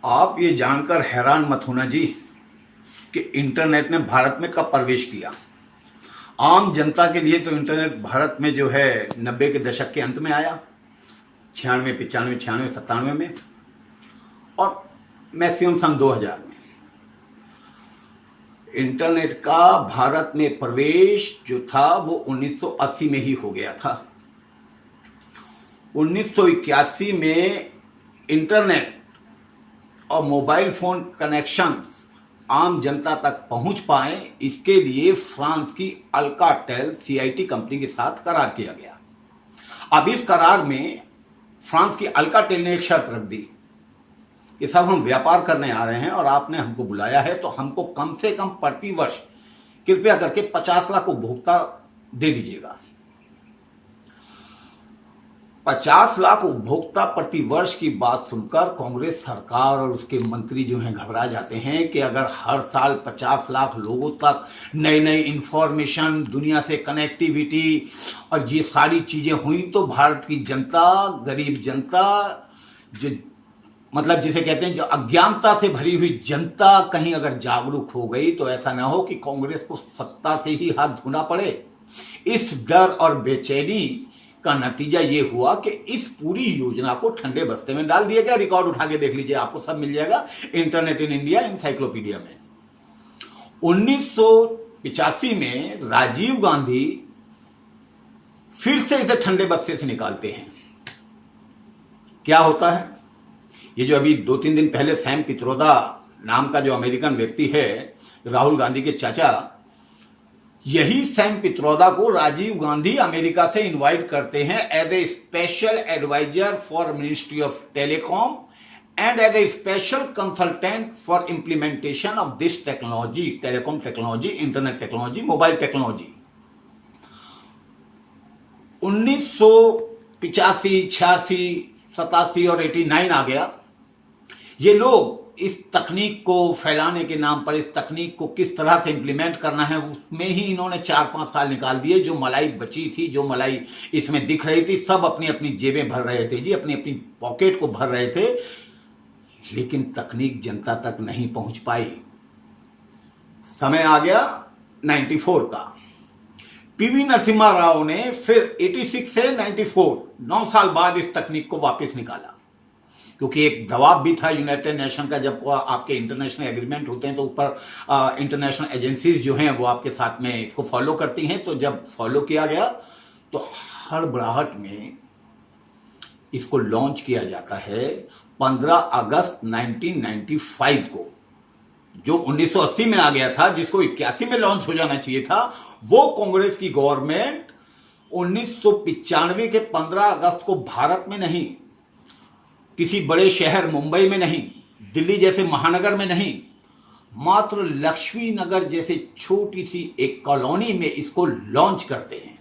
आप ये जानकर हैरान मत होना जी कि इंटरनेट ने भारत में कब प्रवेश किया। आम जनता के लिए तो इंटरनेट भारत में जो है 90 के दशक के अंत में आया, 96, 95, 96, 97 में, और मैक्सिमम सन 2000 में। इंटरनेट का भारत में प्रवेश जो था वो 1980 में ही हो गया था। 1981 में इंटरनेट और मोबाइल फोन कनेक्शन आम जनता तक पहुंच पाए, इसके लिए फ्रांस की अल्काटेल सीआईटी कंपनी के साथ करार किया गया। अब इस करार में फ्रांस की अल्काटेल ने एक शर्त रख दी कि सब हम व्यापार करने आ रहे हैं और आपने हमको बुलाया है तो हमको कम से कम प्रति वर्ष कृपया करके 50 लाख उपभोक्ता दे दीजिएगा। 50 लाख उपभोक्ता प्रति वर्ष की बात सुनकर कांग्रेस सरकार और उसके मंत्री जो हैं घबरा जाते हैं कि अगर हर साल 50 लाख लोगों तक नई नई इंफॉर्मेशन, दुनिया से कनेक्टिविटी और ये सारी चीजें हुई तो भारत की जनता, गरीब जनता, जो मतलब जिसे कहते हैं जो अज्ञानता से भरी हुई जनता कहीं अगर जागरूक हो गई तो ऐसा ना हो कि कांग्रेस को सत्ता से ही हाथ धोना पड़े। इस डर और बेचैनी का नतीजा ये हुआ कि इस पूरी योजना को ठंडे बस्ते में डाल दिया गया। रिकॉर्ड उठा के देख लीजिए, आपको सब मिल जाएगा इंटरनेट इन इंडिया इंसाइक्लोपीडिया में। 1985 में राजीव गांधी फिर से इसे ठंडे बस्ते से निकालते हैं। क्या होता है, ये जो अभी 2-3 दिन पहले सैम पित्रोदा नाम का जो अमेरिकन व्यक्ति है, राहुल गांधी के चाचा, यही सैम पित्रोदा को राजीव गांधी अमेरिका से इनवाइट करते हैं as a special adviser for ministry of telecom and as a special consultant for implementation of this technology, telecom technology, internet technology, mobile technology. 1985, 86, 87 और 89 आ गया। ये लोग इस तकनीक को फैलाने के नाम पर, इस तकनीक को किस तरह से इंप्लीमेंट करना है उसमें ही इन्होंने 4-5 साल निकाल दिए। जो मलाई बची थी, जो मलाई इसमें दिख रही थी, सब अपनी अपनी जेबें भर रहे थे जी, अपनी अपनी पॉकेट को भर रहे थे, लेकिन तकनीक जनता तक नहीं पहुंच पाई। समय आ गया 94 का। पीवी नरसिम्हा राव ने फिर 86 से 94, 9 साल बाद इस तकनीक को वापस निकाला, क्योंकि एक दबाव भी था यूनाइटेड नेशन का। जब आपके इंटरनेशनल एग्रीमेंट होते हैं तो ऊपर इंटरनेशनल एजेंसीज जो हैं वो आपके साथ में इसको फॉलो करती हैं। तो जब फॉलो किया गया तो हड़बड़ाहट में इसको लॉन्च किया जाता है 15 अगस्त 1995 को। जो 1980 में आ गया था, जिसको 81 में लॉन्च हो जाना चाहिए था, वो कांग्रेस की गवर्नमेंट 1995 के 15 अगस्त को भारत में नहीं, किसी बड़े शहर मुंबई में नहीं, दिल्ली जैसे महानगर में नहीं, मात्र लक्ष्मी नगर जैसे छोटी सी एक कॉलोनी में इसको लॉन्च करते हैं।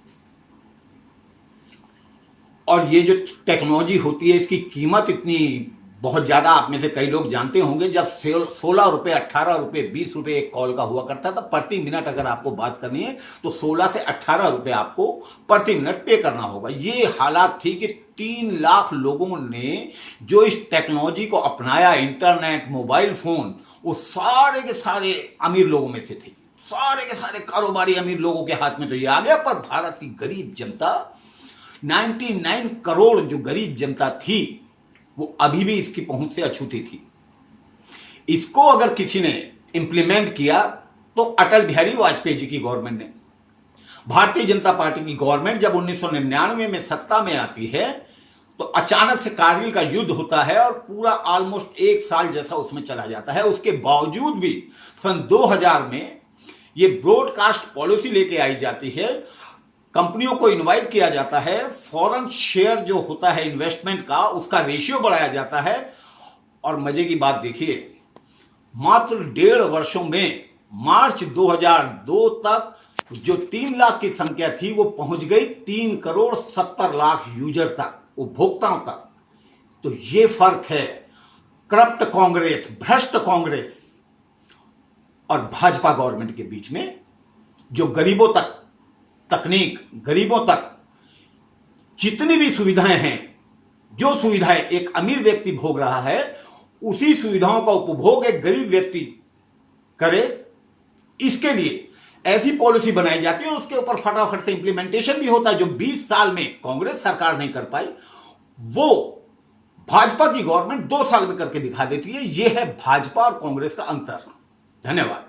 और ये जो टेक्नोलॉजी होती है इसकी कीमत इतनी बहुत ज्यादा, आप में से कई लोग जानते होंगे, जब 16 रुपए, 18 रुपए, 20 रुपए एक कॉल का हुआ करता था प्रति मिनट। अगर आपको बात करनी है तो 16 से 18 रुपए आपको प्रति मिनट पे करना होगा। ये हालात थी कि 3 लाख लोगों ने जो इस टेक्नोलॉजी को अपनाया, इंटरनेट, मोबाइल फोन, वो सारे के सारे अमीर लोगों में से थे। सारे के सारे कारोबारी अमीर लोगों के हाथ में तो ये आ गया, पर भारत की गरीब जनता, 99 करोड़ जो गरीब जनता थी, वो अभी भी इसकी पहुंच से अछूती थी। इसको अगर किसी ने इंप्लीमेंट किया तो अटल बिहारी वाजपेयी जी की गवर्नमेंट ने। भारतीय जनता पार्टी की गवर्नमेंट जब 1999 में सत्ता में आती है तो अचानक से कारगिल का युद्ध होता है और पूरा ऑलमोस्ट 1 साल जैसा उसमें चला जाता है। उसके बावजूद भी सन 2000 में ये ब्रॉडकास्ट पॉलिसी लेके आई जाती है। कंपनियों को इनवाइट किया जाता है, फॉरेन शेयर जो होता है इन्वेस्टमेंट का, उसका रेशियो बढ़ाया जाता है। और मजे की बात देखिए, मात्र 1.5 वर्षों में मार्च 2002 तक जो 3 लाख की संख्या थी वो पहुंच गई 3 करोड़ 70 लाख यूजर तक, उपभोक्ताओं तक। तो ये फर्क है करप्ट कांग्रेस, भ्रष्ट कांग्रेस और भाजपा गवर्नमेंट के बीच में, जो गरीबों तक तकनीक, गरीबों तक जितनी भी सुविधाएं हैं, जो सुविधाएं एक अमीर व्यक्ति भोग रहा है, उसी सुविधाओं का उपभोग एक गरीब व्यक्ति करे, इसके लिए ऐसी पॉलिसी बनाई जाती है, उसके ऊपर फटाफट से इंप्लीमेंटेशन भी होता है। जो 20 साल में कांग्रेस सरकार नहीं कर पाई, वो भाजपा की गवर्नमेंट 2 साल में करके दिखा देती है। यह है भाजपा और कांग्रेस का अंतर। धन्यवाद।